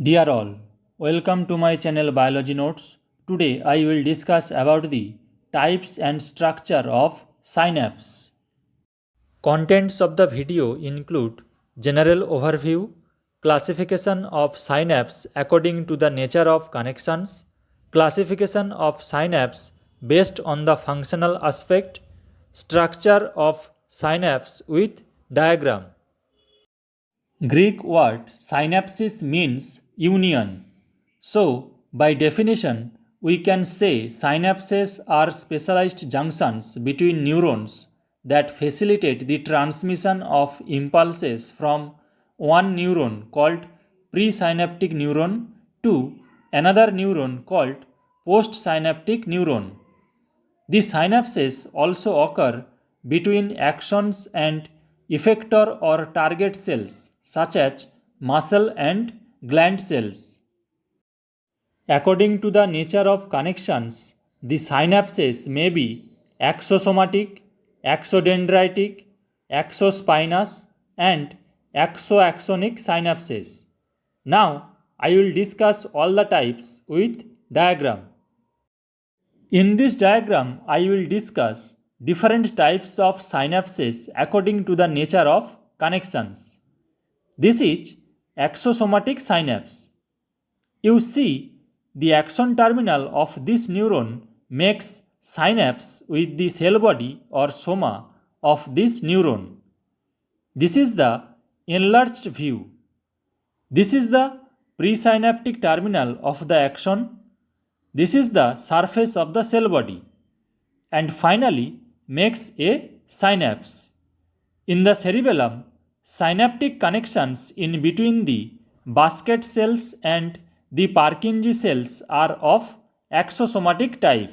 Dear all, welcome to my channel Biology Notes. Today I will discuss about the types and structure of synapse. Contents of the video include general overview, classification of synapse according to the nature of connections, classification of synapse based on the functional aspect, structure of synapse with diagram. Greek word synapsis means union. So, by definition, we can say synapses are specialized junctions between neurons that facilitate the transmission of impulses from one neuron called presynaptic neuron to another neuron called postsynaptic neuron. The synapses also occur between axons and effector or target cells, such as muscle and gland cells. According to the nature of connections, the synapses may be axosomatic, axodendritic, axospinous, and axoaxonic synapses. Now, I will discuss all the types with diagram. In this diagram, I will discuss different types of synapses according to the nature of connections. This is axosomatic synapse. You see, the axon terminal of this neuron makes synapse with the cell body or soma of this neuron. This is the enlarged view. This is the presynaptic terminal of the axon. This is the surface of the cell body. And finally makes a synapse. In the cerebellum, synaptic connections in between the basket cells and the Purkinje cells are of axosomatic type.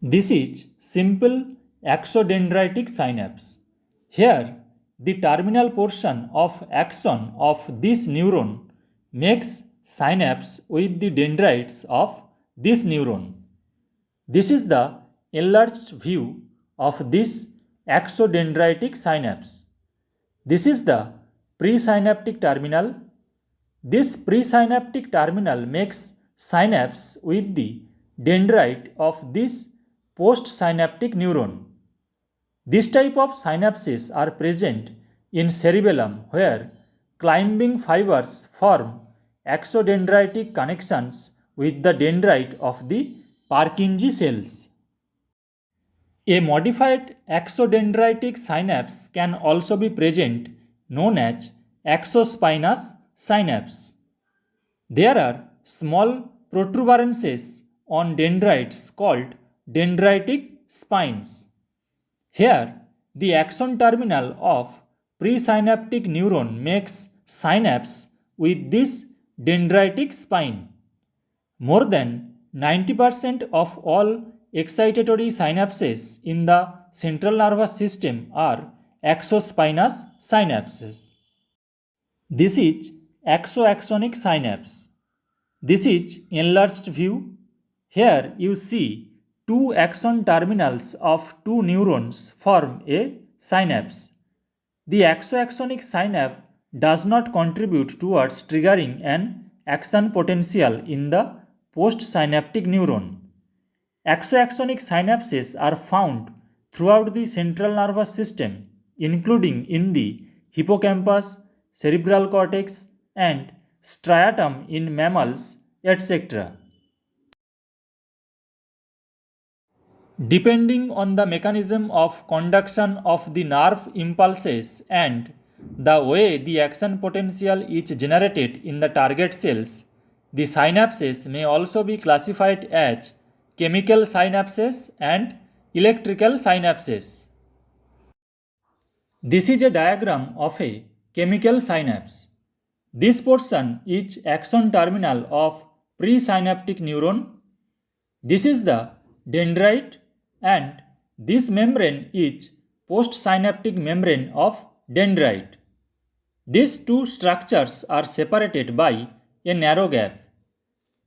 This is simple axodendritic synapse. Here, the terminal portion of axon of this neuron makes synapse with the dendrites of this neuron. This is the enlarged view of this axodendritic synapse. This is the presynaptic terminal. This presynaptic terminal makes synapse with the dendrite of this postsynaptic neuron. This type of synapses are present in cerebellum where climbing fibers form axodendritic connections with the dendrite of the Purkinje cells. A modified axodendritic synapse can also be present, known as axospinous synapse. There are small protuberances on dendrites called dendritic spines. Here, the axon terminal of presynaptic neuron makes synapse with this dendritic spine. More than 90% of all excitatory synapses in the central nervous system are axospinous synapses. This is axoaxonic synapse. This is enlarged view. Here you see two axon terminals of two neurons form a synapse. The axoaxonic synapse does not contribute towards triggering an action potential in the postsynaptic neuron. Axoaxonic synapses are found throughout the central nervous system, including in the hippocampus, cerebral cortex, and striatum in mammals, etc. Depending on the mechanism of conduction of the nerve impulses and the way the action potential is generated in the target cells, the synapses may also be classified as chemical synapses and electrical synapses. This is a diagram of a chemical synapse. This portion is axon terminal of presynaptic neuron. This is the dendrite and this membrane is postsynaptic membrane of dendrite. These two structures are separated by a narrow gap.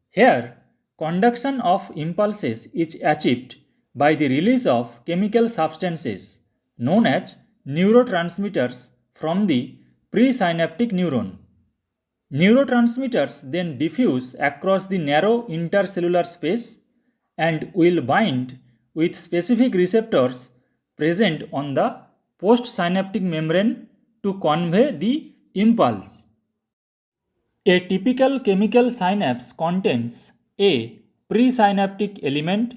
Here, conduction of impulses is achieved by the release of chemical substances known as neurotransmitters from the presynaptic neuron. Neurotransmitters then diffuse across the narrow intercellular space and will bind with specific receptors present on the postsynaptic membrane to convey the impulse. A typical chemical synapse contains a presynaptic element,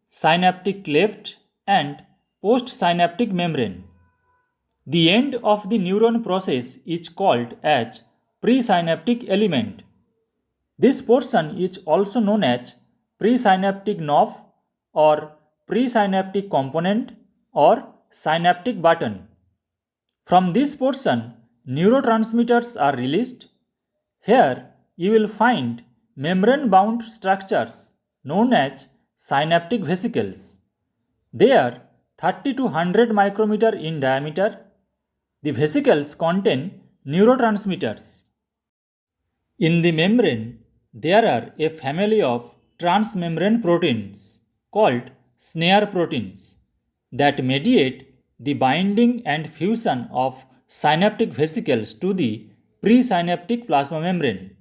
synaptic cleft, and postsynaptic membrane. The end of the neuron process is called as presynaptic element. This portion is also known as presynaptic knob or presynaptic component or synaptic button. From this portion, neurotransmitters are released. Here you will find membrane bound structures known as synaptic vesicles. They are 30 to 100 micrometer in diameter. The vesicles contain neurotransmitters. In the membrane, there are a family of transmembrane proteins called snare proteins that mediate the binding and fusion of synaptic vesicles to the presynaptic plasma membrane.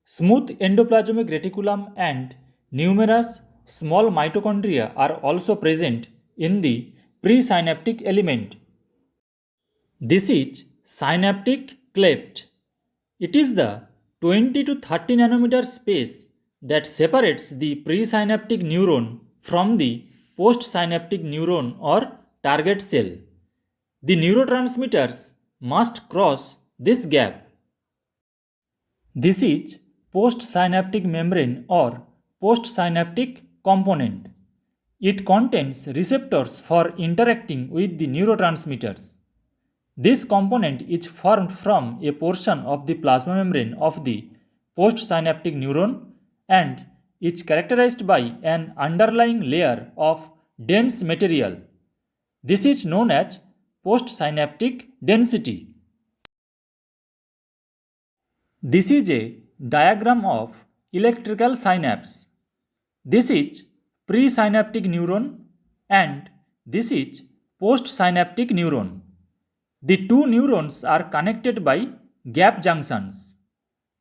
Smooth endoplasmic reticulum and numerous small mitochondria are also present in the presynaptic element. This is synaptic cleft. It is the 20 to 30 nanometer space that separates the presynaptic neuron from the postsynaptic neuron or target cell. The neurotransmitters must cross this gap. This is postsynaptic membrane or postsynaptic component. It contains receptors for interacting with the neurotransmitters. This component is formed from a portion of the plasma membrane of the postsynaptic neuron and is characterized by an underlying layer of dense material. This is known as postsynaptic density. This is a diagram of electrical synapse. This is presynaptic neuron and this is postsynaptic neuron. The two neurons are connected by gap junctions.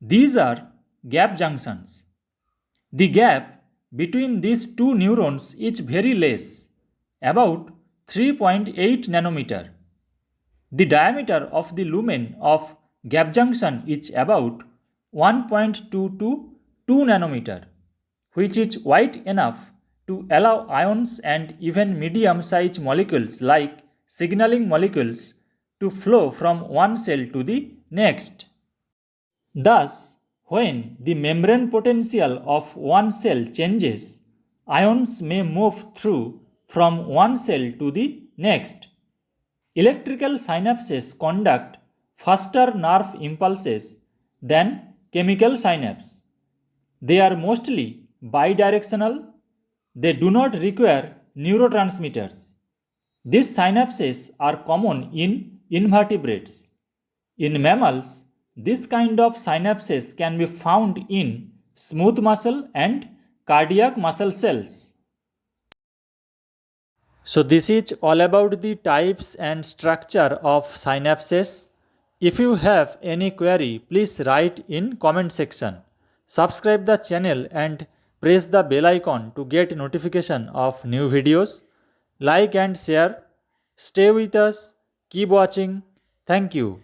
These are gap junctions. The gap between these two neurons is very less, about 3.8 nanometer. The diameter of the lumen of gap junction is about 1.2 to 2 nanometer, which is wide enough to allow ions and even medium-sized molecules like signaling molecules to flow from one cell to the next. Thus, when the membrane potential of one cell changes, ions may move through from one cell to the next. Electrical synapses conduct faster nerve impulses than chemical synapses. They are mostly bidirectional. They do not require neurotransmitters. These synapses are common in invertebrates. In mammals, this kind of synapses can be found in smooth muscle and cardiac muscle cells. So this is all about the types and structure of synapses. If you have any query, please write in comment section. Subscribe the channel and press the bell icon to get notification of new videos. Like and share. Stay with us. Keep watching. Thank you.